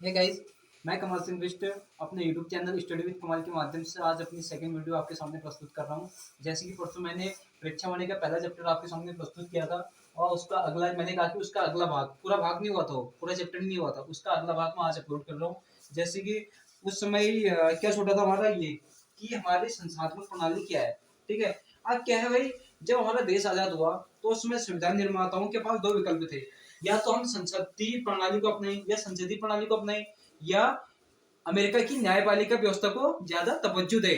Hey guys, मैं कमल सिंह बिष्ट अपने YouTube channel study with कमल के माध्यम से आज अपनी सेकंड वीडियो आपके सामने प्रस्तुत कर रहा हूँ। जैसे कि परसों मैंने परीक्षा वाणी का पहला चैप्टर आपके सामने प्रस्तुत किया था और उसका अगला मैंने कहा कि उसका अगला भाग पूरा भाग नहीं हुआ था, पूरा चैप्टर नहीं हुआ था, उसका अगला भाग मैं आज अपलोड कर रहा हूँ। जैसे कि उस समय क्या छोटा था हमारा ये कि हमारी संसाधन प्रणाली क्या है। ठीक है, अब क्या है भाई, जब हमारा देश आजाद हुआ तो उसमें संविधान निर्माताओं के पास दो विकल्प थे, या तो हम संसदीय प्रणाली को अपनाएं या संसदीय प्रणाली को अपनाएं, या अमेरिका की न्यायपालिका व्यवस्था को ज्यादा तवज्जो दे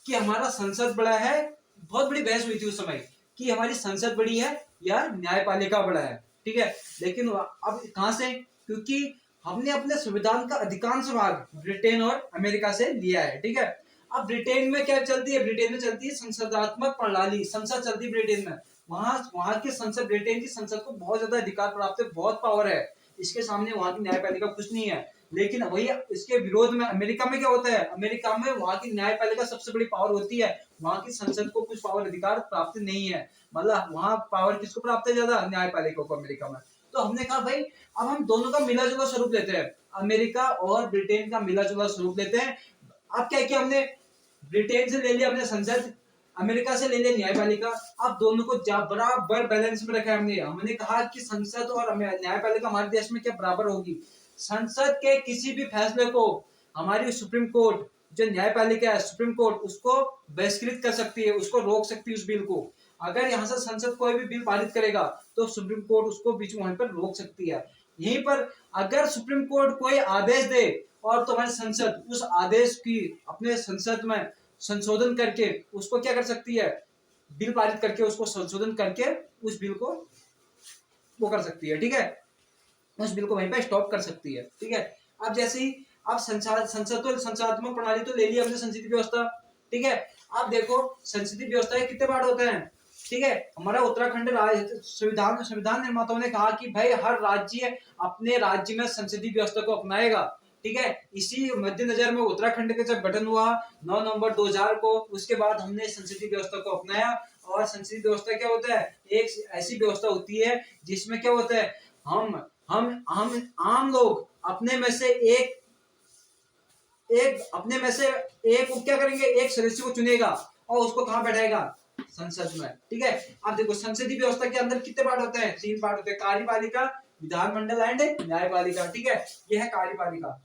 कि हमारा संसद बड़ा है। बहुत बड़ी बहस हुई थी उस समय कि हमारी संसद बड़ी है या न्यायपालिका बड़ा है। ठीक है, लेकिन अब कहां से, क्योंकि हमने अपने संविधान का अधिकांश भाग ब्रिटेन और अमेरिका से लिया है। ठीक है, अब ब्रिटेन में क्या चलती है, ब्रिटेन में चलती है संसदात्मक प्रणाली, संसद चलती है ब्रिटेन में। वहां वहां की संसद, ब्रिटेन की संसद को बहुत ज्यादा अधिकार प्राप्त है, बहुत पावर है, इसके सामने वहां की न्यायपालिका कुछ नहीं है। लेकिन वही इसके विरोध में अमेरिका में क्या होता है, अमेरिका में वहां की न्यायपालिका सबसे बड़ी पावर होती है, वहां की संसद को कुछ पावर अधिकार प्राप्त नहीं है। मतलब वहां पावर किसको प्राप्त है ज्यादा, न्यायपालिका को अमेरिका में। तो हमने कहा भाई अब हम दोनों का मिला जुला स्वरूप लेते हैं, अमेरिका और ब्रिटेन का मिला जुला स्वरूप लेते हैं। अब क्या किया हमने, ब्रिटेन से ले लिया अपने संसद, अमेरिका से ले लिया न्यायपालिका। अब दोनों को बराबर बैलेंस में रखा है हमने। हमने कहा कि संसद और न्यायपालिका हमारे देश में क्या बराबर होगी। संसद के किसी भी फैसले को हमारी सुप्रीम कोर्ट, जो न्यायपालिका है सुप्रीम कोर्ट, उसको बहिष्कृत कर सकती है, उसको रोक सकती है उस बिल को। अगर यहाँ से संसद कोई भी बिल पारित करेगा तो सुप्रीम कोर्ट उसको बीच में वहीं पर रोक सकती है। यहीं पर अगर सुप्रीम कोर्ट कोई आदेश दे और तुम्हारी संसद उस आदेश की अपने संसद में संशोधन करके उसको क्या कर सकती है, बिल पारित करके उसको संशोधन करके उस बिल को वो कर सकती है। ठीक है, उस बिल को वहीं पे स्टॉप कर सकती है। ठीक है, अब जैसे ही अब संसद तो संसदात्मक प्रणाली तो ले लिया हमने, संसदीय व्यवस्था। ठीक है, अब देखो संसदीय व्यवस्था के कितने पार्ट होते हैं। ठीक है, हमारा उत्तराखंड संविधान संविधान निर्माताओं ने कहा कि भाई हर राज्य अपने राज्य में संसदीय व्यवस्था को अपनाएगा। ठीक है, इसी मद्देनजर में उत्तराखंड का जब गठन हुआ 9 नवंबर 2000 को, उसके बाद हमने संसदीय व्यवस्था को अपनाया। और संसदीय व्यवस्था क्या होता है, एक ऐसी व्यवस्था होती है जिसमें क्या होता है, हम आम लोग अपने में से एक एक अपने में से एक को क्या करेंगे, एक सदस्य को चुनेगा और उसको कहां बैठाएगा, संसद में। ठीक है, अब देखो संसदीय व्यवस्था के अंदर कितने पार्ट होते हैं, 3 पार्ट होते हैं, कार्यपालिका, विधानमंडल एंड न्यायपालिका। ठीक है, यह है कार्यपालिका।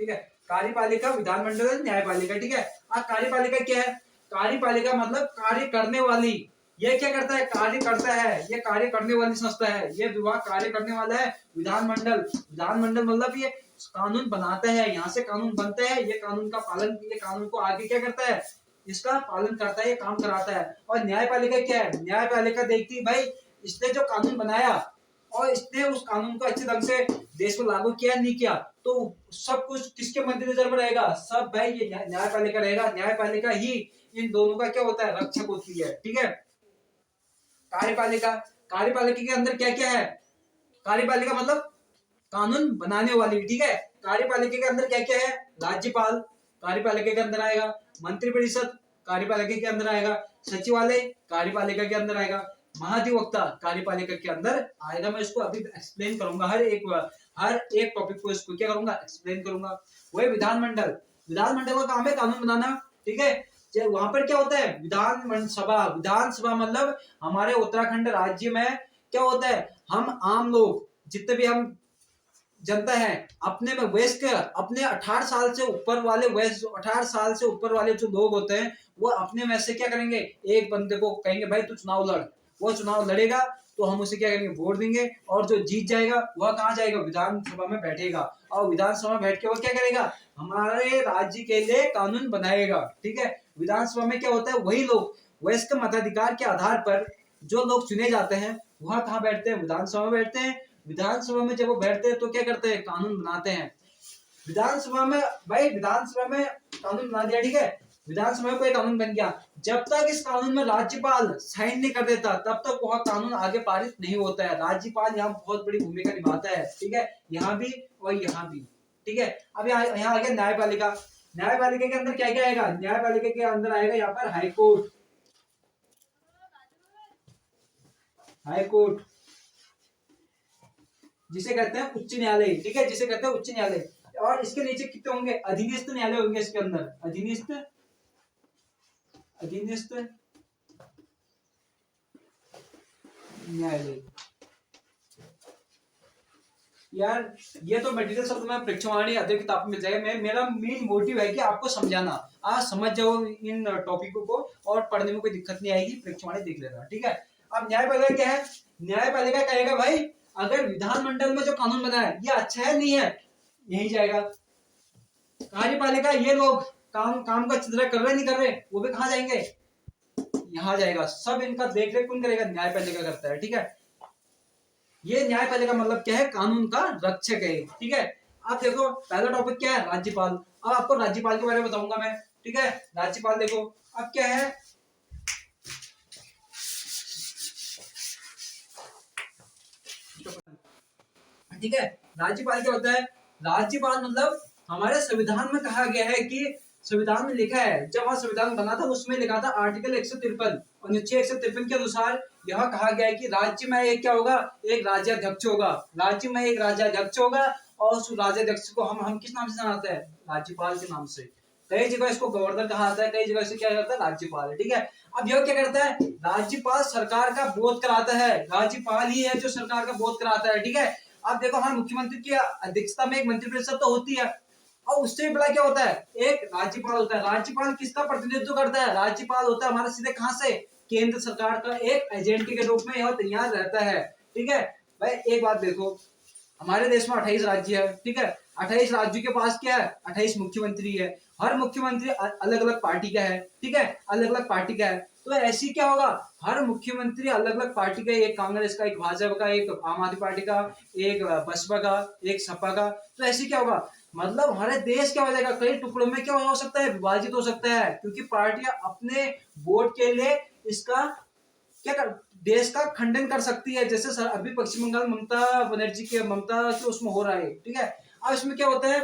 ठीक है, कार्यपालिका, विधानमंडल, न्यायपालिका। ठीक है, अब कार्यपालिका क्या है, कार्यपालिका मतलब कार्य करने वाली। ये क्या करता है, कार्य करता है, ये कार्य करने वाली संस्था है, ये विभाग कार्य करने वाला है। विधानमंडल, विधानमंडल मतलब ये कानून बनाता है, यहाँ से कानून बनता है, ये कानून का पालन, ये कानून को आगे क्या करता है, इसका पालन करता है, ये काम कराता है। और न्यायपालिका क्या है, न्यायपालिका देखती है भाई इसने जो कानून बनाया और इसने उस कानून को अच्छे ढंग से देश को लागू किया नहीं किया, तो सब कुछ किसके मद्देनजर में रहेगा, सब भाई ये न्यायपालिका रहेगा। न्यायपालिका ही इन दोनों का क्या होता है, रक्षक होती है। ठीक है, कार्यपालिका, कार्यपालिका के अंदर क्या क्या है, कार्यपालिका मतलब कानून बनाने वाली। ठीक है, कार्यपालिका के अंदर क्या क्या है, राज्यपाल कार्यपालिका के अंदर आएगा, मंत्रिपरिषद कार्यपालिका के अंदर आएगा, सचिवालय कार्यपालिका के अंदर आएगा, महाधिवक्ता कार्यपालिका के अंदर आएगा। मैं इसको अभी एक्सप्लेन करूंगा, हर एक टॉपिक को इसको क्या करूंगा, एक्सप्लेन करूंगा। वही विधानमंडल, विधानमंडल का काम है कानून बनाना। ठीक है, वहां पर क्या होता है, विधानसभा, विधानसभा मतलब हमारे उत्तराखंड राज्य में क्या होता है, हम आम लोग जितने भी हम जनता है अपने में वयस्क, अपने 18 साल से ऊपर वाले वयस्क, 18 साल से ऊपर वाले जो लोग होते हैं वो अपने में से क्या करेंगे, एक बंदे को कहेंगे भाई तू चुनाव लड़, वो चुनाव लड़ेगा तो हम उसे क्या करेंगे, वोट देंगे। और जो जीत जाएगा वह कहाँ जाएगा, विधानसभा में बैठेगा, और विधानसभा में बैठ के वो क्या करेगा, हमारे राज्य के लिए कानून बनाएगा। ठीक है, विधानसभा में क्या होता है, वही लोग वयस्क मताधिकार के आधार पर जो लोग चुने जाते हैं वह कहाँ बैठते हैं, विधानसभा में बैठते हैं। विधानसभा में जब वो बैठते हैं तो क्या करते हैं, कानून बनाते हैं। विधानसभा में भाई, विधानसभा में कानून बना दिया। ठीक है, विधानसभा में कोई कानून बन गया, जब तक इस कानून में राज्यपाल साइन नहीं कर देता तब तक वह कानून आगे पारित नहीं होता है। राज्यपाल यहाँ बहुत बड़ी भूमिका निभाता है। ठीक है, यहाँ भी और यहाँ भी। ठीक है, अब यहाँ आ गया न्यायपालिका। न्यायपालिका के अंदर क्या क्या आएगा, न्यायपालिका के अंदर आएगा यहाँ पर हाईकोर्ट, हाईकोर्ट, जिसे कहते हैं उच्च न्यायालय, ठीक है, जिसे कहते हैं उच्च न्यायालय। और इसके नीचे कितने होंगे, अधीनस्थ न्यायालय होंगे इसके अंदर, अधीनस्थ, अधीनस्थ न्यायालय। यार ये तो मटेरियल सब तुम्हें प्रेक्षमाणी अध्ययन किताब में मिल जाएगा। मेरा मेन मोटिव है कि आपको समझाना, आप समझ जाओ इन टॉपिकों को और पढ़ने में कोई दिक्कत नहीं आएगी, प्रेक्षमाणी देख लेना, ठीक है। अब न्यायपालिका क्या है, न्यायपालिका कहेगा भाई अगर विधानमंडल में जो कानून बना है ये अच्छा है नहीं है, यही जाएगा। कार्यपालिका ये लोग काम काम का चित्र कर रहे नहीं कर रहे, वो भी कहाँ जाएंगे, यहाँ जाएगा। सब इनका देख रेख कौन करेगा, न्यायपालिका करता है, ठीक है। ये न्यायपालिका मतलब क्या है, कानून का रक्षक है, ठीक है। अब देखो पहला टॉपिक क्या है, राज्यपाल। अब आपको राज्यपाल के बारे में बताऊंगा मैं, ठीक है। राज्यपाल देखो अब क्या है, ठीक है। राज्यपाल क्या होता है, राज्यपाल मतलब हमारे संविधान में कहा गया है कि संविधान में लिखा है, जब वहां संविधान बना था उसमें लिखा था आर्टिकल 153, अनुच्छेद 153 के अनुसार यह कहा गया है कि राज्य में एक क्या होगा, एक राज्याध्यक्ष होगा, राज्य में एक राज्याध्यक्ष होगा। और उस राज्याध्यक्ष को हम किस नाम से जानते हैं, राज्यपाल के नाम से। कई जगह इसको गवर्नर कहा जाता है, कई जगह से क्या करता है, राज्यपाल, ठीक है। अब यह क्या करता है, राज्यपाल सरकार का बोध कराता है, राज्यपाल ही है जो सरकार का बोध कराता है, ठीक है। अब देखो हमारे मुख्यमंत्री की अध्यक्षता में एक मंत्रिपरिषद तो होती है, और उससे बड़ा क्या होता है, एक राज्यपाल होता है। राज्यपाल किसका प्रतिनिधित्व करता है, राज्यपाल होता है हमारे सीधे कहां से, केंद्र सरकार का एक एजेंट के रूप में यह तैयार रहता है, ठीक है। भाई एक बात देखो, हमारे देश में 28 राज्य है, ठीक है। 28 राज्यों के पास क्या है, 28 मुख्यमंत्री है। हर मुख्यमंत्री अलग अलग पार्टी का है, ठीक है, अलग अलग पार्टी का है। तो ऐसी क्या होगा, हर मुख्यमंत्री अलग अलग पार्टी का, एक कांग्रेस का, एक भाजपा का, एक आम आदमी पार्टी का, एक बसपा का, एक सपा का। तो ऐसी क्या होगा, मतलब हमारे देश क्या हो जाएगा, कई टुकड़ों में क्या हो सकता है, विभाजित हो सकता है, क्योंकि पार्टियां अपने वोट के लिए इसका क्या कर, देश का खंडन कर सकती है। जैसे सर अभी पश्चिम बंगाल ममता बनर्जी के, ममता के उसमें हो रहा है, ठीक है। अब इसमें क्या होता है,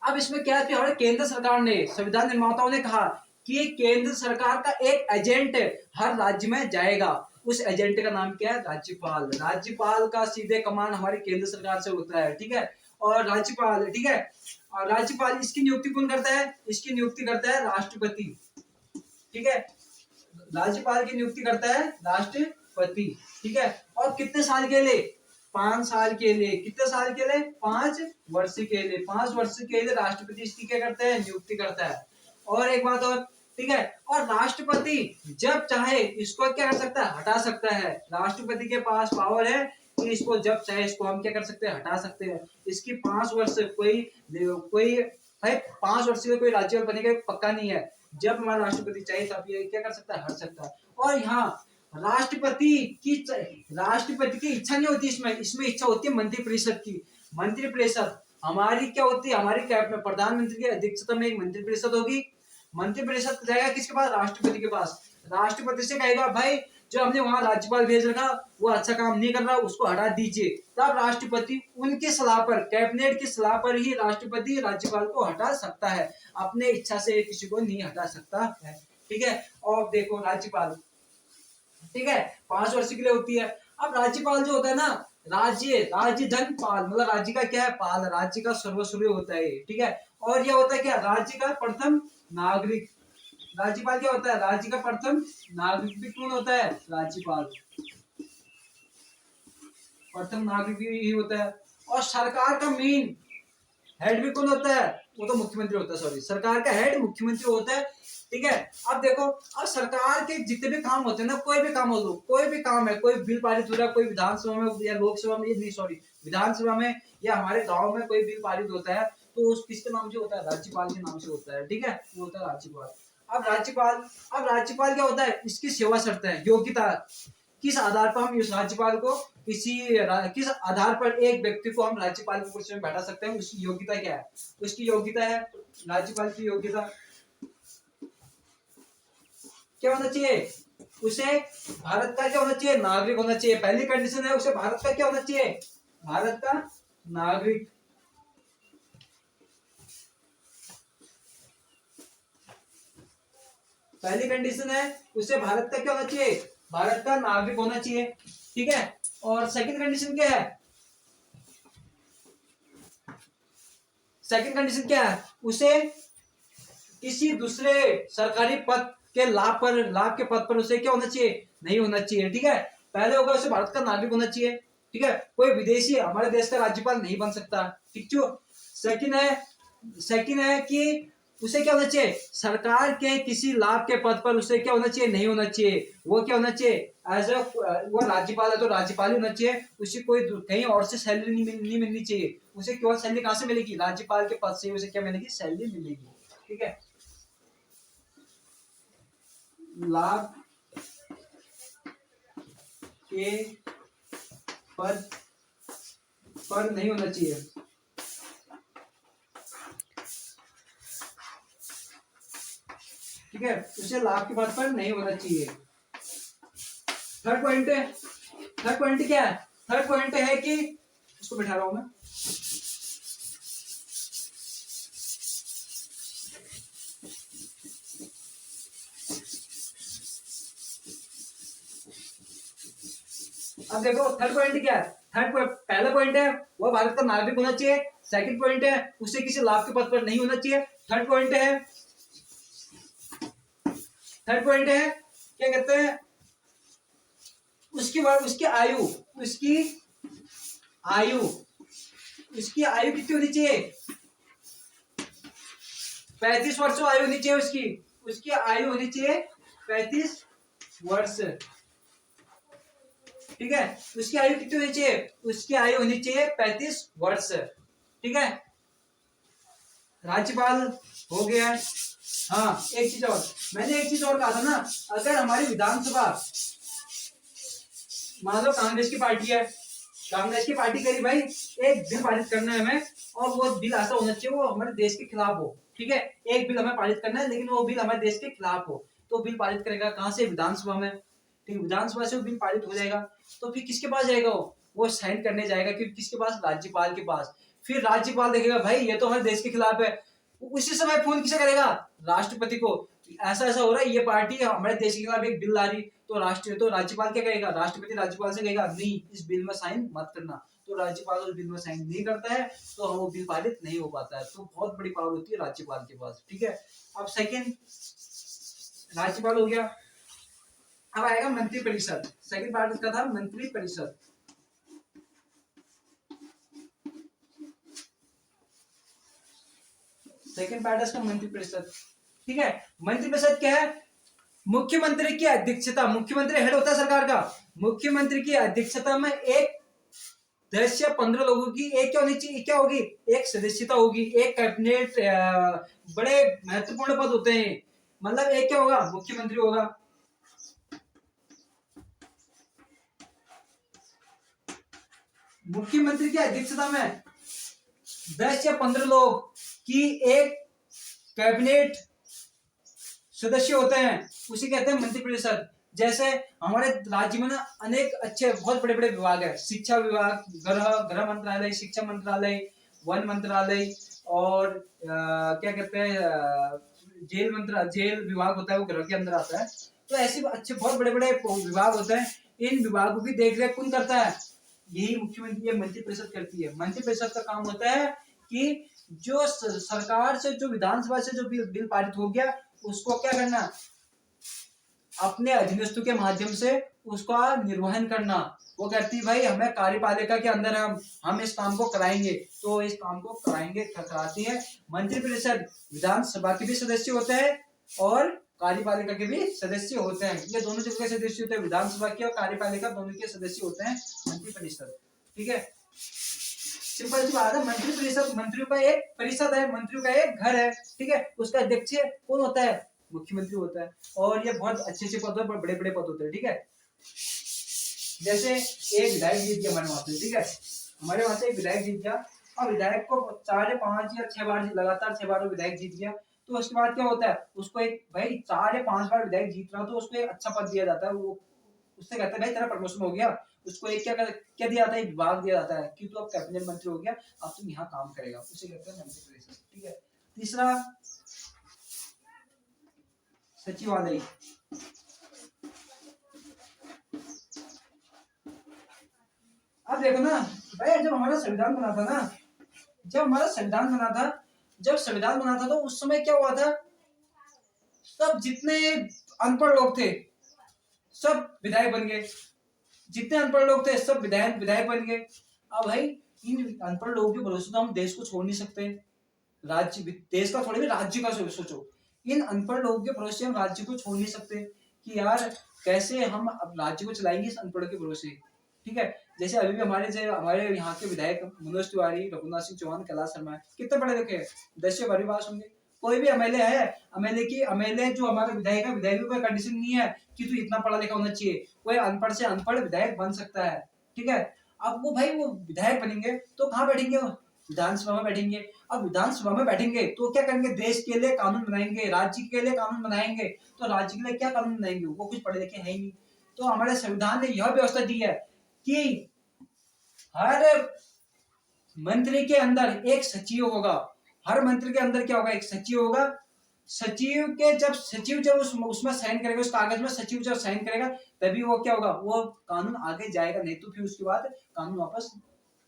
अब इसमें क्या है कि हमारे केंद्र सरकार ने, संविधान निर्माताओं ने कहा कि केंद्र सरकार का एक एजेंट हर राज्य में जाएगा। उस एजेंट का नाम क्या है, राज्यपाल। राज्यपाल का सीधे कमान हमारी केंद्र सरकार से होता है, ठीक है। और राज्यपाल, ठीक है, और राज्यपाल इसकी नियुक्ति कौन करता है, इसकी नियुक्ति करता है राष्ट्रपति, ठीक है। राज्यपाल की नियुक्ति करता है राष्ट्रपति, ठीक है। और कितने साल के लिए, 5 साल के लिए। कितने साल के लिए, 5 वर्ष के लिए। 5 वर्ष के लिए राष्ट्रपति इसकी क्या करता है, नियुक्ति करता है। और एक बात और, ठीक है, और राष्ट्रपति जब चाहे इसको क्या कर सकता है, हटा सकता है। राष्ट्रपति के पास पावर है कि इसको जब चाहे इसको हम क्या कर सकते हैं, हटा सकते हैं। इसकी 5 वर्ष कोई कोई है, 5 वर्ष के कोई राज्यपाल बनेगा पक्का नहीं है। जब हमारा राष्ट्रपति चाहे तब ये क्या कर सकता है, हट सकता है। और यहाँ राष्ट्रपति की राष्ट्रपति की इच्छा नहीं होती, इसमें इसमें इच्छा होती है मंत्रिपरिषद की। मंत्रिपरिषद हमारी क्या होती है, हमारी प्रधानमंत्री की अध्यक्षता में एक मंत्रिपरिषद होगी। मंत्रिपरिषद जाएगा किसके पास, राष्ट्रपति के पास। राष्ट्रपति से कहेगा भाई जो हमने वहां राज्यपाल भेज रखा वो अच्छा काम नहीं कर रहा, उसको हटा दीजिए। तब राष्ट्रपति उनकी सलाह पर, कैबिनेट की सलाह पर ही राष्ट्रपति राज्यपाल को हटा सकता है, अपने इच्छा से किसी को नहीं हटा सकता है, ठीक है। और देखो राज्यपाल, ठीक है, 5 वर्ष के लिए होती है। अब राज्यपाल जो होता है ना, राज्य धन पाल, मतलब राज्य का क्या है, पाल, राज्य का सर्वस्व होता है, ठीक है। और यह होता है क्या, राज्य का प्रथम नागरिक। राज्यपाल क्या होता है, राज्य का प्रथम नागरिक भी कौन होता है, राज्यपाल, प्रथम नागरिक ही होता है। और सरकार का मेन हेड भी कौन होता है, वो तो मुख्यमंत्री होता है, सॉरी, सरकार का हेड मुख्यमंत्री होता है, ठीक है। अब देखो, अब सरकार के जितने भी काम होते हैं ना, कोई भी काम हो लो, कोई भी काम है, कोई बिल पारित हो रहा है, कोई विधानसभा में या लोकसभा में, ये नहीं सॉरी, विधानसभा में या हमारे गांव में कोई बिल पारित होता है तो उस किसके नाम से होता है, राज्यपाल के नाम से होता है, ठीक है, वो होता है राज्यपाल। अब राज्यपाल क्या होता है, इसकी सेवा शर्त है, योग्यता, किस आधार पर हम इस राज्यपाल को किस आधार पर एक व्यक्ति को हम राज्यपाल की कुर्सी में बैठा सकते हैं, उसकी योग्यता क्या है। उसकी योग्यता है, राज्यपाल की योग्यता क्या होना चाहिए, उसे भारत का क्या होना चाहिए, नागरिक होना चाहिए। पहली कंडीशन है उसे भारत का क्या होना चाहिए, भारत का नागरिक। पहली कंडीशन है उसे भारत का क्या होना चाहिए, भारत का नागरिक होना चाहिए, ठीक है। और सेकंड कंडीशन क्या है, सेकंड कंडीशन क्या है, उसे किसी दूसरे सरकारी पद के लाभ के पद पर उसे क्या होना चाहिए, नहीं होना चाहिए। ठीक है, पहले होगा उसे भारत का नागरिक होना चाहिए। ठीक है, कोई विदेशी हमारे देश का राज्यपाल नहीं बन सकता। ठीक जो सेकंड है कि उसे क्या होना चाहिए, सरकार के किसी लाभ के पद पर उसे क्या होना चाहिए, नहीं होना चाहिए। वो क्या होना चाहिए, एज अ वो राज्यपाल है तो राज्यपाल ही होना चाहिए। उसे कोई कहीं और से सैलरी नहीं मिलनी चाहिए। उसे केवल सैलरी कहां से मिलेगी, राज्यपाल के पद से उसे क्या मिलेगी, सैलरी मिलेगी। ठीक है, लाभ के पद पर नहीं होना चाहिए। ठीक है, उसे लाभ के पद पर नहीं होना चाहिए। थर्ड पॉइंट क्या है, थर्ड पॉइंट है कि उसको बैठा रहा हूं मैं। अब देखो थर्ड पॉइंट क्या है, पहला पॉइंट है वो भारत का नागरिक होना चाहिए। सेकंड पॉइंट है उसे किसी लाभ के पद पर नहीं होना चाहिए। थर्ड पॉइंट है क्या कहते हैं, उसकी बाद उसकी आयु कितनी होनी चाहिए, 35 वर्ष आयु होनी चाहिए। उसकी आयु होनी चाहिए 35 वर्ष। ठीक है, उसकी आयु कितनी होनी चाहिए, उसकी आयु होनी चाहिए 35 वर्ष। ठीक है, राज्यपाल हो गया। हाँ, एक चीज और, मैंने एक चीज और कहा था ना, अगर हमारी विधानसभा मान लो कांग्रेस की पार्टी है, कांग्रेस की पार्टी करी भाई एक बिल पारित करना है हमें, और वो बिल ऐसा होना चाहिए वो हमारे देश के खिलाफ हो। ठीक है, एक बिल हमें पारित करना है लेकिन वो बिल हमारे देश के खिलाफ हो, तो बिल पारित करेगा कहां से, विधानसभा में। ठीक, विधानसभा से वो बिल पारित हो जाएगा, तो फिर किसके पास जाएगा, वो साइन करने जाएगा कि किसके पास, राज्यपाल के पास। फिर राज्यपाल देखेगा भाई ये तो हमारे देश के खिलाफ है, उसी समय फोन किसे करेगा, राष्ट्रपति को। ऐसा ऐसा हो रहा है, ये पार्टी हमारे देश के खिलाफ एक बिल ला रही, तो राज्यपाल क्या कहेगा, राष्ट्रपति राज्यपाल से कहेगा नहीं इस बिल में साइन मत करना, तो राज्यपाल उस बिल में साइन नहीं करता है, तो वो बिल पारित नहीं हो पाता है। तो बहुत बड़ी पावर होती है राज्यपाल के पास। ठीक है, अब सेकंड राज्यपाल हो गया, अब आएगा मंत्रिपरिषद। सेकंड पार्ट इसका था मंत्रिपरिषद। सेकंड पार्ट इसका मंत्रिपरिषद। ठीक है, मंत्रिपरिषद क्या है, मुख्यमंत्री की अध्यक्षता, मुख्यमंत्री हेड होता है सरकार का, मुख्यमंत्री की अध्यक्षता में एक 10 या 15 लोगों की एक क्या होनी चाहिए, क्या होगी, एक सदस्यता होगी, एक कैबिनेट, बड़े महत्वपूर्ण पद होते हैं, मतलब एक क्या होगा, मुख्यमंत्री होगा। मुख्यमंत्री की अध्यक्षता में 10 या 15 लोग की एक कैबिनेट सदस्य होते हैं, उसे कहते हैं मंत्रिपरिषद। जैसे हमारे राज्य में ना अनेक अच्छे बहुत बड़े बड़े विभाग है, शिक्षा विभाग, गृह मंत्रालय, शिक्षा मंत्रालय, वन मंत्रालय, और क्या कहते हैं जेल विभाग होता है, वो गृह के अंदर आता है। तो ऐसे अच्छे बहुत बड़े बड़े विभाग होते हैं, इन विभागों की देखरेख कौन करता है, यही मुख्यमंत्री या मंत्रिपरिषद करती है। मंत्रिपरिषद का काम होता है कि जो सरकार से, जो विधानसभा से जो बिल पारित हो गया, उसको क्या करना, अपने अधीनस्थों के माध्यम से उसका निर्वहन करना। वो कहती है भाई हमें कार्यपालिका के अंदर हम इस काम को कराएंगे, तो इस काम को कराती है मंत्रिपरिषद। विधानसभा के भी सदस्य होते हैं और कार्यपालिका के भी सदस्य होते हैं, ये दोनों जगह के सदस्य होते हैं, विधानसभा के और कार्यपालिका दोनों के सदस्य होते हैं मंत्रिपरिषद। ठीक है, सिंपल सी बात है, मंत्रिपरिषद मंत्रियों का एक परिषद है, मंत्रियों का एक घर है। ठीक है, उसका अध्यक्ष कौन होता है, मुख्यमंत्री होता है, और ये बहुत अच्छे अच्छे पद, बड़े बड़े पद होते हैं। ठीक है, जैसे एक विधायक जीत गया हमारे वहां से, ठीक है, हमारे वहां से एक विधायक जीत गया, और विधायक को 4 या 5 या 6 बार लगातार 6 बार विधायक जीत गया, तो उसके बाद क्या होता है, उसको एक भाई 4 या 5 बार विधायक जीत रहा, तो उसको एक अच्छा पद दिया जाता है, वो उससे कहते हैं भाई तेरा प्रमोशन हो गया, उसको एक क्या दिया जाता है, एक विभाग दिया जाता है कि तू अब कैबिनेट मंत्री हो गया, अब तुम यहाँ काम करेगा, उसे कहते हैं मंत्रिपरिषद। ठीक है, तीसरा सचिवालय। अब देखो ना भाई, जब हमारा संविधान बना था ना, जब हमारा संविधान बना था, जब संविधान बना था तो उस समय क्या हुआ था, सब जितने अनपढ़ लोग थे सब विधायक बन गए, जितने अनपढ़ लोग थे सब विधायक विधायक बन गए। अब भाई इन अनपढ़ लोगों के भरोसे तो हम देश को छोड़ नहीं सकते, राज्य देश का थोड़ी भी राज्य का सोचो, इन अनपढ़ लोगों के भरोसे हम राज्य को छोड़ नहीं सकते कि यार कैसे हम अब राज्य को चलाएंगे इस अनपढ़ के भरोसे। ठीक है, जैसे अभी भी हमारे यहाँ के विधायक मनोज तिवारी, रघुनाथ सिंह चौहान, कैलाश शर्मा है, कितने पढ़े लिखे हैं, 10 से 12वीं पास होंगे। कोई भी एमएलए है, एमएलए जो हमारा विधायक है, विधायक की कोई कंडीशन नहीं है कि तू इतना पढ़ा लिखा होना चाहिए, कोई अनपढ़ से अनपढ़ विधायक बन सकता है। ठीक है, अब वो भाई वो विधायक बनेंगे तो कहाँ बैठेंगे, विधानसभा में बैठेंगे। अब विधानसभा में बैठेंगे तो क्या करेंगे, देश के लिए कानून बनाएंगे, राज्य के लिए कानून बनाएंगे। तो राज्य के लिए क्या कानून बनाएंगे, वो कुछ पढ़े लिखे है ही नहीं। तो हमारे संविधान ने यह व्यवस्था दी है कि हर मंत्री के अंदर एक सचिव होगा, हर मंत्री के अंदर क्या होगा, एक सचिव होगा। सचिव जब उसमें साइन करेगा, उस कागज में सचिव जब साइन करेगा तभी वो क्या होगा, वो कानून आगे जाएगा, नहीं तो फिर उसके बाद कानून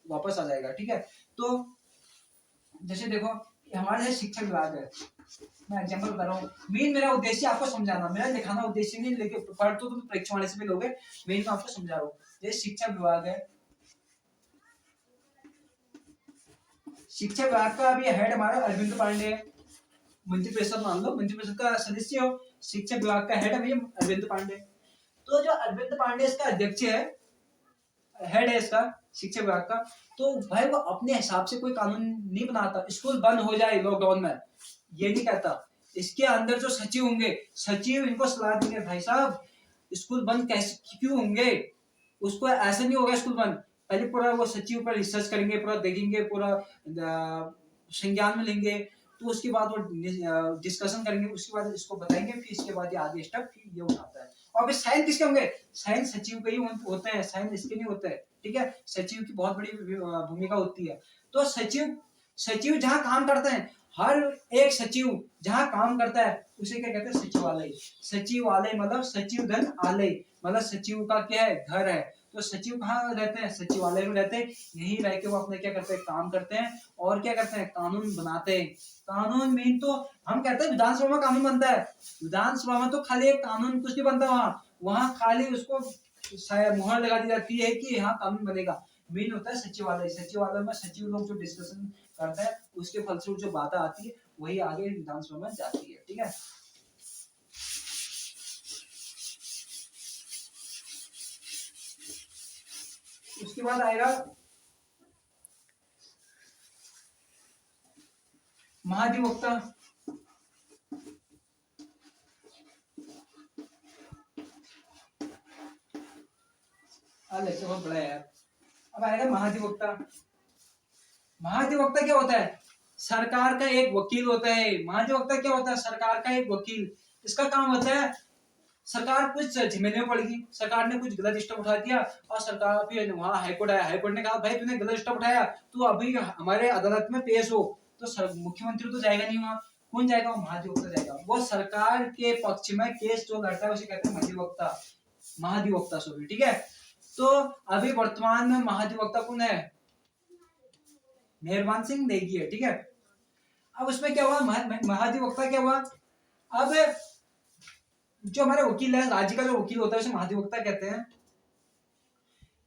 वापस आ जाएगा। ठीक है, तो जैसे देखो हमारे यहाँ शिक्षा विभाग है, मैं एग्जांपल बता रहा हूँ। मेन मेरा उद्देश्य आपको समझाना, मेरा दिखाना उद्देश्य नहीं, लेकिन पढ़ तो तुम परीक्षा वाले से भी लोगे, मेन मैं आपको समझा रहा हूँ। जैसे शिक्षा विभाग है, शिक्षा विभाग का अभी हेड हमारा अरविंद पांडे है, मंत्रिपरिषद मान लो, मंत्रिपरिषद का सदस्य हो, शिक्षा विभाग का हेड अभी अरविंद पांडे। तो जो अरविंद पांडे इसका अध्यक्ष है, हेड है इसका शिक्षा विभाग का, तो भाई वो अपने हिसाब से कोई कानून नहीं बनाता, स्कूल बंद हो जाए लॉकडाउन में ये नहीं कहता। इसके अंदर जो सचिव होंगे, सचिव इनको सलाह देंगे, भाई साहब स्कूल बंद कैसे क्यों होंगे, उसको ऐसे नहीं होगा स्कूल बंद। पहले पूरा वो सचिव पर रिसर्च करेंगे, पूरा देखेंगे, पूरा संज्ञान में लेंगे, तो उसके बाद वो डिस्कशन करेंगे, उसके बाद इसको बताएंगे, फिर इसके बाद ये आगे स्टेप ये उठाता है। और फिर साइन किसके होंगे, साइन सचिव के ही होते हैं, साइन इसके नहीं होते हैं। ठीक है, सचिव की बहुत बड़ी भूमिका होती है। तो सचिव सचिव जहाँ काम करते हैं, हर एक सचिव जहाँ काम करता है उसे क्या कहते हैं, सचिवालय। सचिवालय मतलब सचिव धन आलय, मतलब सचिव का क्या है, घर है। तो सचिव कहाँ रहते हैं, सचिवालय में रहते हैं, यहीं रह के वो अपने क्या करते हैं, काम करते हैं, और क्या करते हैं, कानून बनाते हैं। कानून मीन तो हम कहते हैं विधानसभा में कानून बनता है, विधानसभा में तो खाली एक कानून कुछ नहीं बनता, वहां खाली उसको मुहर लगा दी जाती है कि यहाँ कानून बनेगा। मेन होता है सचिवालय, सचिवालय में सचिव लोग जो डिस्कशन करते हैं, उसके फलस्वरूप जो बातें आती है वही आगे विधानसभा में जाती है। ठीक है, उसके बाद आएगा महाधिवक्ता। लेक्चर बहुत बड़ा है यार। अब आएगा महाधिवक्ता। महाधिवक्ता क्या होता है, सरकार का एक वकील होता है। महाधिवक्ता क्या होता है, सरकार का एक वकील। इसका काम होता है, सरकार कुछ झमेले में पड़ गई, सरकार ने कुछ गलत स्टेप उठा दिया, और सरकार भी वहां हाईकोर्ट आया, हाईकोर्ट ने कहा भाई तूने गलत स्टेप उठाया, तू अभी हमारे अदालत में पेश हो। तो मुख्यमंत्री तो जाएगा नहीं वहां, कौन जाएगा, वो महाधिवक्ता जाएगा। वो सरकार के पक्ष में केस जो लड़ता है उसे कहते हैं महाधिवक्ता, महाधिवक्ता सॉरी। ठीक है, तो अभी वर्तमान में महाधिवक्ता कौन है, मेहरबान सिंह नेगी है। ठीक है, अब उसमें क्या हुआ, महाधिवक्ता क्या हुआ, अब जो हमारे वकील है, राज्य का जो वकील होता है उसे महाधिवक्ता कहते हैं।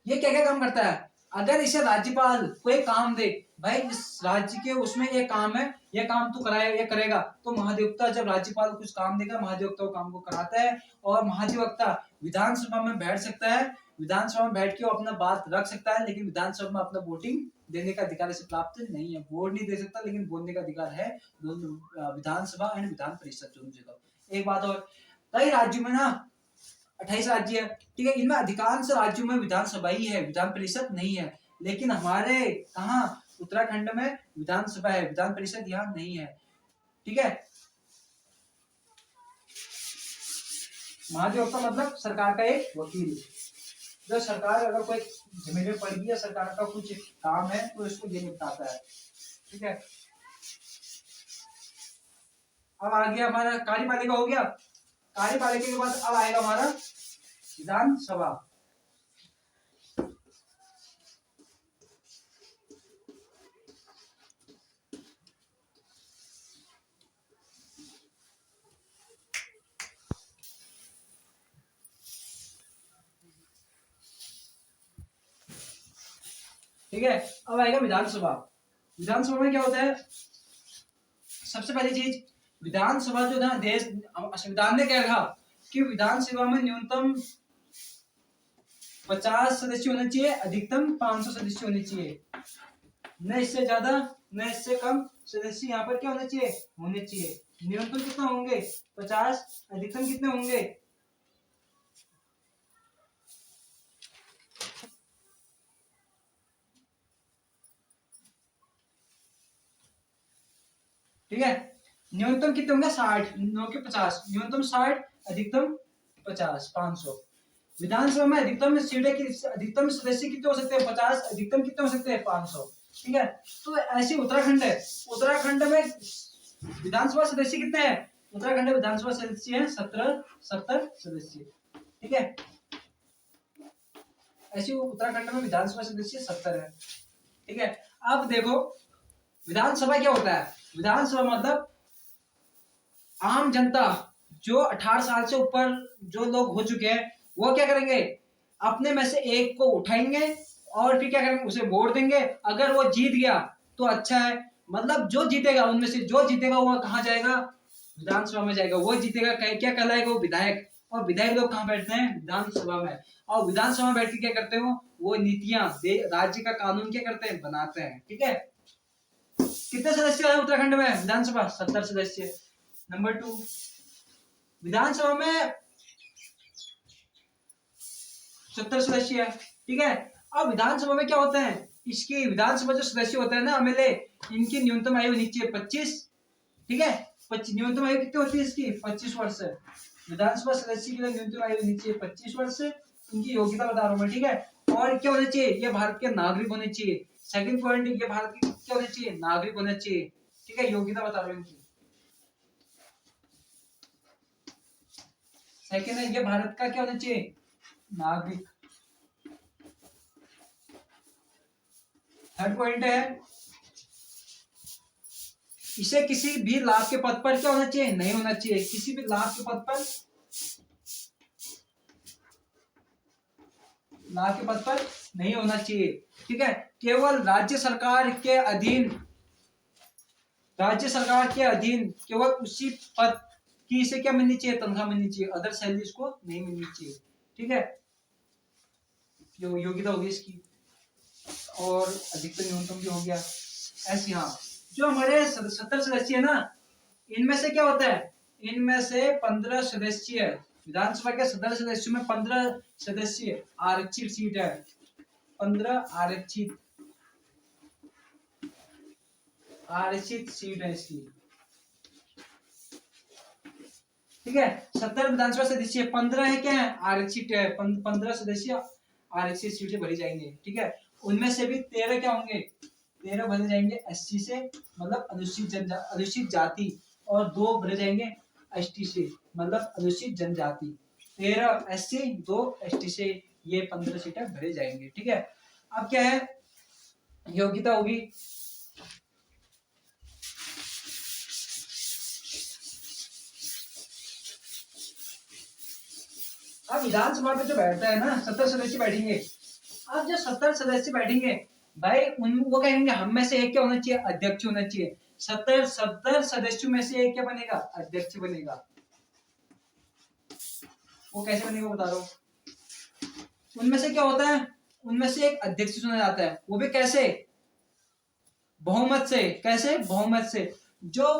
ये क्या क्या काम करता है, अगर इसे राज्यपाल कोई काम दे, भाई इस राज्य के उसमें ये काम है, ये काम तू कराए, ये करेगा, तो महाधिवक्ता जब राज्यपाल कुछ काम देगा, महाधिवक्ता वो काम को कराता है। और महाधिवक्ता विधानसभा में बैठ सकता है, विधानसभा में बैठ के वो अपना बात रख सकता है, लेकिन विधानसभा में अपना वोटिंग देने का अधिकार इसे प्राप्त नहीं है। वोट नहीं दे सकता, लेकिन बोलने का अधिकार है दोनों, विधानसभा एंड विधान परिषद दोनों जगह। एक बात और, कई राज्यों में ना 28 राज्य है, ठीक है, इनमें अधिकांश राज्यों में विधानसभा ही है, विधान परिषद नहीं है। लेकिन हमारे कहा उत्तराखंड में विधानसभा है, विधान परिषद यहाँ नहीं है। ठीक है, महाधिवक्ता मतलब सरकार का एक वकील। जब सरकार अगर कोई जमीन में पड़ गई या सरकार का कुछ काम है तो इसको ये निपटाता है। ठीक है, अब आ गया हमारा कार्यपालिका हो गया। कार्यपालिका के बाद अब आएगा हमारा विधानसभा। ठीक है। अब आएगा विधानसभा। विधानसभा में क्या होता है, सबसे पहली चीज, विधानसभा जो ना देश संविधान ने क्या कहा कि विधानसभा में न्यूनतम 50 सदस्य होने चाहिए, अधिकतम 500 सदस्य होने चाहिए, न इससे ज्यादा न इससे कम सदस्य यहाँ पर क्या होने चाहिए, होने चाहिए। न्यूनतम कितना होंगे 50, अधिकतम कितने होंगे, ठीक है। न्यूनतम कितने होंगे 60, 9 के 50, न्यूनतम 60, अधिकतम 50, 500। विधानसभा में अधिकतम सीटें की अधिकतम सदस्य कितने हो सकते हैं 50, अधिकतम कितने हो सकते हैं 500, ठीक है। तो ऐसे उत्तराखंड है, उत्तराखंड में विधानसभा सदस्य कितने हैं, उत्तराखंड में विधानसभा सदस्य हैं 70 सदस्य, ठीक है। ऐसे उत्तराखंड में विधानसभा सदस्य 70 है, ठीक है। अब देखो विधानसभा क्या होता है, विधानसभा मतलब आम जनता, जो 18 साल से ऊपर जो लोग हो चुके हैं वो क्या करेंगे, अपने में से एक को उठाएंगे और फिर क्या करेंगे, उसे वोट देंगे। अगर वो जीत गया तो अच्छा है, मतलब जो जीतेगा उनमें से जो जीतेगा वो कहाँ जाएगा, विधानसभा में जाएगा। वो जीतेगा क्या कहलाएगा, वो विधायक। और विधायक लोग कहाँ बैठते हैं, विधानसभा में। और विधानसभा में बैठ के क्या करते हो, वो नीतियां राज्य का कानून क्या करते हैं, बनाते हैं, ठीक है। कितने सदस्य है उत्तराखंड में विधानसभा, 70 सदस्य। नंबर 2, विधानसभा में 70 सदस्य है, ठीक है। अब विधानसभा में क्या होता है, इसकी विधानसभा जो सदस्य होते हैं ना एमएलए, इनकी न्यूनतम आयु नीचे 25, ठीक है। न्यूनतम आयु कितनी होती है इसकी, 25 वर्ष। विधानसभा सदस्य की न्यूनतम आयु नीचे 25 वर्ष, इनकी योग्यता बता रहा हूँ मैं, ठीक है। और क्या होना चाहिए, ये भारत के नागरिक होने चाहिए। सेकंड पॉइंट, ये भारत के क्या होने चाहिए, नागरिक होने चाहिए, ठीक है। योग्यता बता रहा हूँ इनकी। सेकंड है, ये भारत का क्या होना चाहिए, नागरिक। थर्ड पॉइंट है, इसे किसी भी लाभ के पद पर क्या होना चाहिए, नहीं होना चाहिए, किसी भी लाभ के पद पर, लाभ के पद पर नहीं होना चाहिए, ठीक है। केवल राज्य सरकार के अधीन, राज्य सरकार के अधीन केवल उसी पद की इसे क्या मिलनी चाहिए, तनख्वाह मिलनी चाहिए, अदर सैलरी इसको नहीं मिलनी चाहिए, ठीक है। योग्यता होगी इसकी, और अधिकतम न्यूनतम भी हो गया ऐसे। हाँ, जो हमारे 70 सदस्य है ना, इनमें से क्या होता है, इनमें से 15 सदस्य, विधानसभा के 70 सदस्यों में 15 सदस्य आरक्षित सीट है, 15 आरक्षित आरक्षित सीट है इसकी, ठीक है। 70 विधानसभा सदस्य, 15 है क्या है, आरक्षित है, 15 सदस्य आरक्षित सीट से भरी जाएंगे, ठीक है। उनमें से भी 13 क्या होंगे, 13 भरे जाएंगे एससी से, मतलब अनुसूचित जाति, और 2 भरे जाएंगे एसटी से, मतलब अनुसूचित जनजाति। 13 एससी, 2 एसटी से, ये 15 सीटें भरे जाएंगे, ठीक है। अब क्या है, योग्यता होगी, अब विधानसभा में जो बैठता है ना, 70 सदस्य बैठेंगे। अब जो 70 सदस्य बैठेंगे भाई, उन वो कहेंगे हम में से एक क्या होना चाहिए, अध्यक्ष होना चाहिए। 70 सदस्यों में से एक क्या बनेगा, अध्यक्ष बनेगा। वो कैसे बनेगा बता रहा हूँ। उनमें से क्या होता है, उनमें से एक अध्यक्ष चुना जाता है, वो भी कैसे, बहुमत से। कैसे, बहुमत से। जो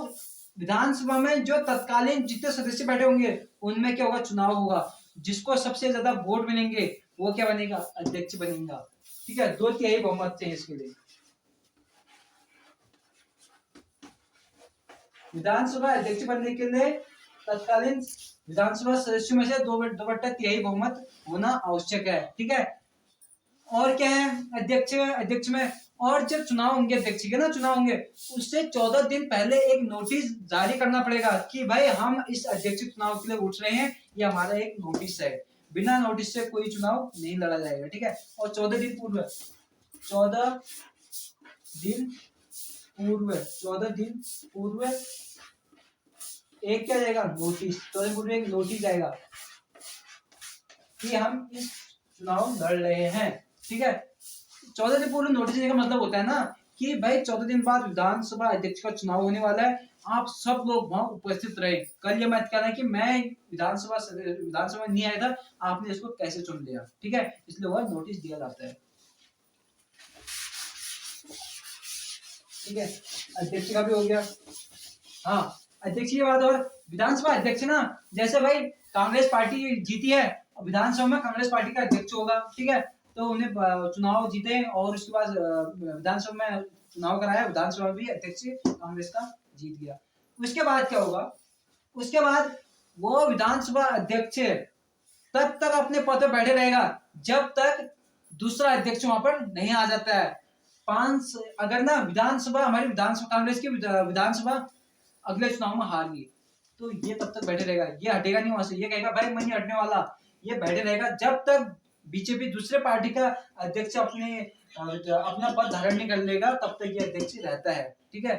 विधानसभा में जो तत्कालीन जितने सदस्य बैठे होंगे उनमें क्या होगा, चुनाव होगा, जिसको सबसे ज्यादा वोट मिलेंगे वो क्या बनेगा, अध्यक्ष बनेगा, ठीक है। 2/3 बहुमत चाहिए इसके लिए। विधानसभा अध्यक्ष बनने के लिए तत्कालीन विधानसभा सदस्यों में से 2/3 बहुमत होना आवश्यक है, ठीक है। और क्या है, अध्यक्ष में, और जब चुनाव होंगे, अध्यक्ष के ना चुनाव होंगे, उससे 14 दिन पहले एक नोटिस जारी करना पड़ेगा कि भाई हम इस अध्यक्ष चुनाव के लिए उठ रहे हैं, ये हमारा एक नोटिस है। बिना नोटिस से कोई चुनाव नहीं लड़ा जाएगा, ठीक है। और 14 दिन पूर्व, 14 दिन पूर्व, 14 दिन पूर्व एक क्या जाएगा, नोटिस। 14 दिन पूर्व एक नोटिस जाएगा कि हम इस चुनाव लड़ रहे हैं, ठीक है। 14 दिन पूर्व नोटिस देने का मतलब होता है ना कि भाई 14 दिन बाद विधानसभा अध्यक्ष का चुनाव होने वाला है, आप सब लोग वहां उपस्थित रहे। कल ये मत कहना कि मैं विधानसभा नहीं आया था, आपने इसको कैसे चुन लिया, ठीक है, इसलिए वह नोटिस दिया जाता है। ठीक है, अध्यक्ष का भी हो गया। हाँ, अध्यक्ष की बात। और विधानसभा अध्यक्ष ना, जैसे भाई कांग्रेस पार्टी जीती है, विधानसभा में कांग्रेस पार्टी का अध्यक्ष होगा, ठीक है, तो उन्हें चुनाव जीते और उसके बाद विधानसभा में चुनाव कराया, विधानसभा भी अध्यक्ष कांग्रेस का जीत गया। उसके बाद क्या होगा, उसके बाद वो विधानसभा अध्यक्ष तब तक अपने पद पर बैठे रहेगा जब तक दूसरा अध्यक्ष वहां पर नहीं आ जाता है। अगर ना विधानसभा, हमारी विधानसभा, कांग्रेस की विधानसभा अगले चुनाव में हार गई, तो ये तब तक बैठे रहेगा, ये हटेगा नहीं वहां से, ये कहेगा भाई मैं नहीं हटने वाला, ये बैठे रहेगा जब तक बीजेपी दूसरे पार्टी का अध्यक्ष अपना पद धारण नहीं कर लेगा, तब तक ये अध्यक्ष रहता है। ठीक है,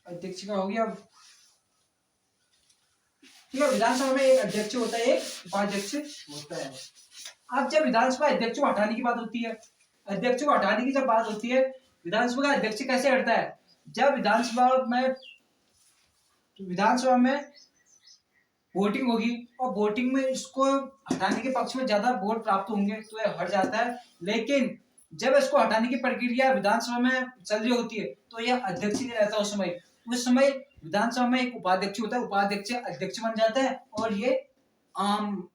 अध्यक्ष का हो गया। ठीक है, विधानसभा में एक अध्यक्ष होता है, एक उपाध्यक्ष होता है। अब जब विधानसभा अध्यक्ष को हटाने की बात होती है, अध्यक्ष को हटाने की जब बात होती है, विधानसभा का अध्यक्ष कैसे हटता है, जब विधानसभा में वोटिंग होगी और वोटिंग में इसको हटाने के पक्ष में ज्यादा वोट प्राप्त होंगे तो यह हट जाता है। लेकिन जब इसको हटाने की प्रक्रिया विधानसभा में चल रही होती है तो यह अध्यक्ष नहीं रहता उस समय विधानसभा में एक उपाध्यक्ष होता है, उपाध्यक्ष अध्यक्ष बन जाता है और ये आम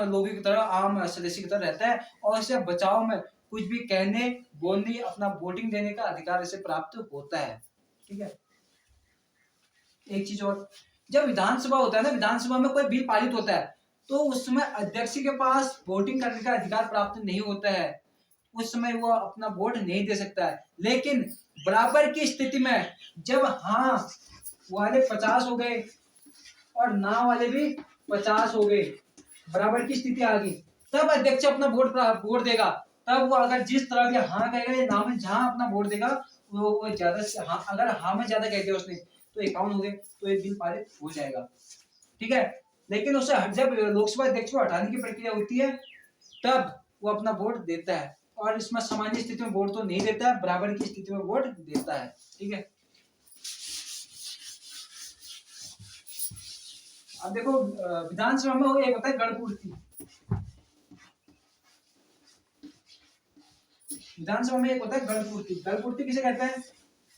लोगों की तरह, आम सदस्य की तरह रहता है और इसे बचाव में कुछ भी कहने बोलने, अपना वोटिंग देने का अधिकार इसे प्राप्त होता है। ठीक है, एक चीज और, जब विधानसभा होता है ना, विधानसभा में कोई बिल पारित होता है तो उस समय अध्यक्ष के पास वोटिंग करने का अधिकार प्राप्त नहीं होता है, उस समय वो अपना वोट नहीं दे सकता है। लेकिन बराबर की स्थिति में जब हाँ वाले 50 हो गए और ना वाले भी 50 हो गए, बराबर की स्थिति आ गई, तब अध्यक्ष अपना वोट देगा। तब वो अगर जिस तरह के हाँ कहेगा या ना में जहां अपना वोट देगा, वो ज्यादा से हाँ, अगर हाँ में ज्यादा कह दिया उसने तो 51 हो गए तो ये बिल पारित हो जाएगा। ठीक है, लेकिन उसे जब लोकसभा अध्यक्ष को हटाने की प्रक्रिया होती है तब वो अपना वोट देता है, और इसमें सामान्य स्थिति में वोट तो नहीं देता है, बराबर की स्थिति में वोट देता है। ठीक है, अब देखो विधानसभा में वो एक होता है गणपूर्ति। विधानसभा में एक होता है गणपूर्ति। गणपूर्ति किसे कहते हैं,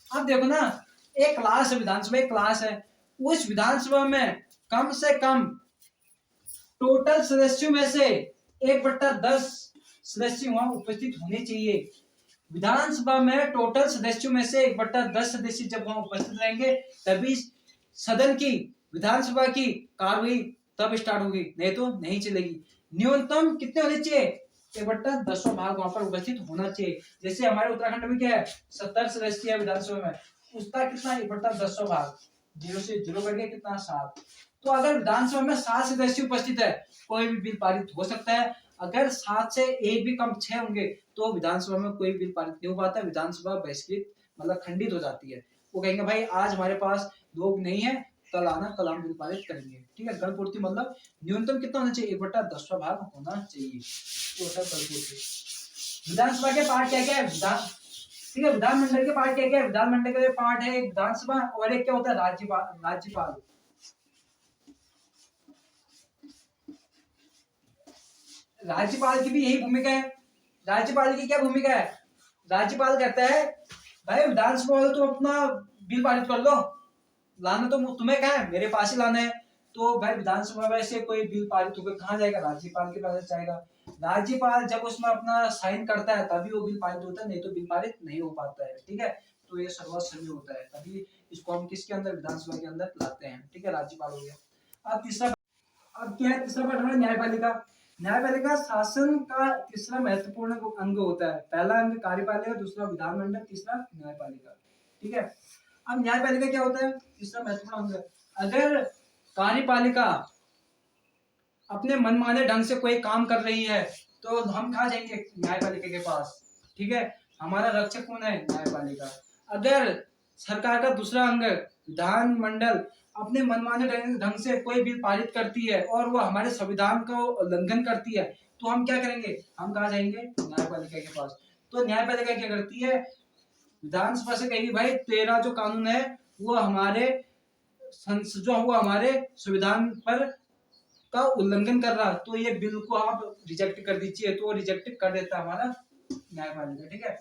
अब देखो ना, एक क्लास है, विधानसभा एक क्लास है, उस विधानसभा में कम से कम टोटल सदस्यों में से 1/10 सदस्य वहां उपस्थित होने चाहिए। विधानसभा में टोटल सदस्यों में से 1/10 सदस्य जब वहां उपस्थित रहेंगे तभी सदन की, विधानसभा की कार्रवाई तब स्टार्ट होगी, नहीं तो नहीं चलेगी। न्यूनतम कितने होने चाहिए, 1/10 भाग वहां पर उपस्थित होना चाहिए। जैसे हमारे उत्तराखंड में क्या है, 70 सदस्य है विधानसभा में, उसका कितना 1/10 भाग, 0 से 0 करके कितना 7। तो अगर विधानसभा में 7 सदस्य उपस्थित है, कोई भी बिल पारित हो सकता है। अगर 7 से एक भी कम 6 होंगे तो विधानसभा में कोई बिल पारित नहीं हो पाता, विधानसभा बहिष्कृत मतलब खंडित हो जाती है। वो कहेंगे भाई आज हमारे पास लोग नहीं है, कल आना, कल हम बिल पारित करेंगे। ठीक है, गणपूर्ति मतलब न्यूनतम कितना होना चाहिए, 1/10 भाग होना चाहिए, तो गणपूर्ति। विधानसभा के पार्ट क्या क्या है, ठीक है, विधानमंडल के पार्ट क्या क्या है, विधानमंडल के पार्ट है विधानसभा और एक क्या होता है राज्यपाल। राज्यपाल की भी यही भूमिका है। राज्यपाल की क्या भूमिका है, राज्यपाल कहता है भाई विधानसभा वाले तुम अपना बिल पारित कर लो, लाना तो तुम्हें क्या है, मेरे पास ही लाना है। तो भाई विधानसभा में से कोई बिल पारित होकर कहाँ जाएगा, राज्यपाल के पास जाएगा। राज्यपाल जब उसमें अपना साइन करता है तभी वो बिल पारित होता है, नहीं तो बिल पारित नहीं हो पाता है। ठीक है, तो ये सर्वसम्मति होता है, तभी इसको हम किसके अंदर, विधानसभा के अंदर लाते हैं। ठीक है, राज्यपाल हो गया। अब तीसरा, अब क्या है, तीसरा पार्ट हमारा न्यायपालिका। न्यायपालिका शासन का तीसरा महत्वपूर्ण अंग होता है। पहला अंग कार्यपालिका, दूसरा विधानमंडल, तीसरा न्यायपालिका। ठीक है, अब न्यायपालिका क्या होता है, तीसरा महत्वपूर्ण अंग। अगर कार्यपालिका अपने मनमाने ढंग से कोई काम कर रही है तो हम कहाँ जाएंगे, न्यायपालिका के पास। ठीक है, हमारा रक्षक कौन है, न्यायपालिका। अगर सरकार का दूसरा अंग विधानमंडल अपने मनमाने ढंग से कोई बिल पारित करती है और वो हमारे संविधान का उल्लंघन करती है, तो हम क्या करेंगे? हम कहाँ जाएंगे? न्यायपालिका के पास। तो न्यायपालिका क्या करती है? विधानसभा से कहेगी भाई तेरा जो कानून है वो हमारे जो हुआ हमारे संविधान पर का उल्लंघन कर रहा, तो ये बिल को आप रिजेक्ट कर दीजिए। तो वो रिजेक्ट कर देता है हमारा न्यायपालिका। ठीक है,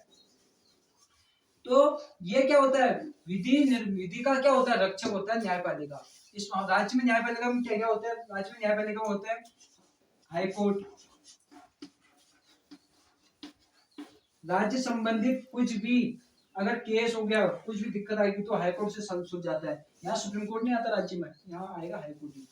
तो ये क्या होता है? विधि का क्या होता है? रक्षक होता है न्यायपालिका। इस राज्य में न्यायपालिका में क्या क्या होता है? राज्य में न्यायपालिका में होता है हाई कोर्ट, राज्य संबंधित कुछ भी अगर केस हो गया, कुछ भी दिक्कत आएगी तो हाई कोर्ट से सुलझ जाता है। यहाँ सुप्रीम कोर्ट नहीं आता राज्य में, यहाँ आएगा हाई कोर्ट ही।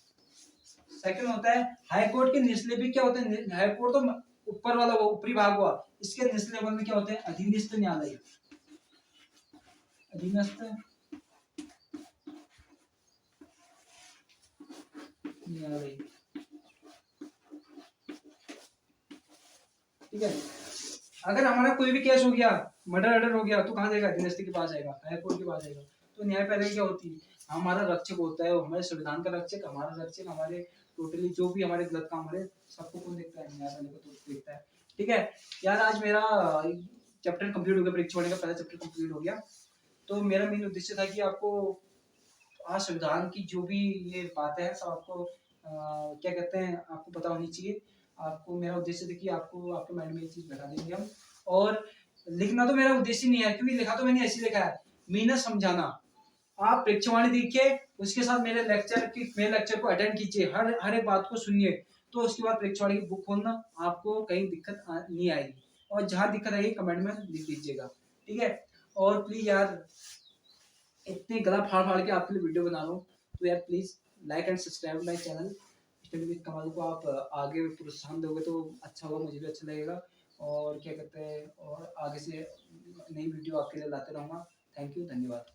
सेकंड होता है हाई कोर्ट के निचले भी क्या होते हैं? हाई कोर्ट तो ऊपर वाला वो ऊपरी भाग हुआ, इसके निचले लेवल में क्या होते हैं? अधीनस्थ न्यायालय। अधीनस्थ न्यायालय, ठीक है। अगर हमारा कोई भी केस हो गया, मर्डर वर्डर हो गया, तो कहाँ जाएगा? अधीनस्थ के पास जाएगा, हाई कोर्ट के पास जाएगा। तो न्यायपालिका क्या होती है? हमारा रक्षक होता है, हमारे संविधान का रक्षक, हमारा रक्षक, हमारे टोटली जो भी हमारे गलत काम हो सबको कौन देखता है? न्यायपालिका तो देखता है। ठीक है यार, आज मेरा चैप्टर कंप्लीट हो गया, परीक्षा वाले का पहला चैप्टर कंप्लीट हो गया। तो मेरा मेन उद्देश्य था कि आपको आज संविधान की जो भी ये बातें हैं सब आपको क्या कहते हैं, आपको पता होनी चाहिए। आपको मेरा उद्देश्य था कि आपको आपके माइंड में ये चीज बैठा देंगे हम। और लिखना तो मेरा उद्देश्य नहीं है, क्योंकि लिखा तो मैंने ऐसे लिखा है, मीनस समझाना। आप परीक्षावाणी देखिए, उसके साथ मेरे लेक्चर को अटेंड कीजिए, हर एक बात को सुनिए। तो उसके बाद परीक्षावाणी की बुक खोलना, आपको कहीं दिक्कत नहीं आएगी। और जहां दिक्कत आएगी कमेंट में लिख दीजिएगा। ठीक है, और प्लीज यार, इतने गला फाड़ फाड़ के आपके लिए वीडियो बना रहा हूँ, तो यार please like and subscribe my channel study with कमाल को। आप आगे प्रोत्साहन दोगे तो अच्छा होगा, मुझे भी अच्छा लगेगा। और क्या कहते हैं, और आगे से नई वीडियो आपके लिए लाते रहूँगा। थैंक यू, धन्यवाद।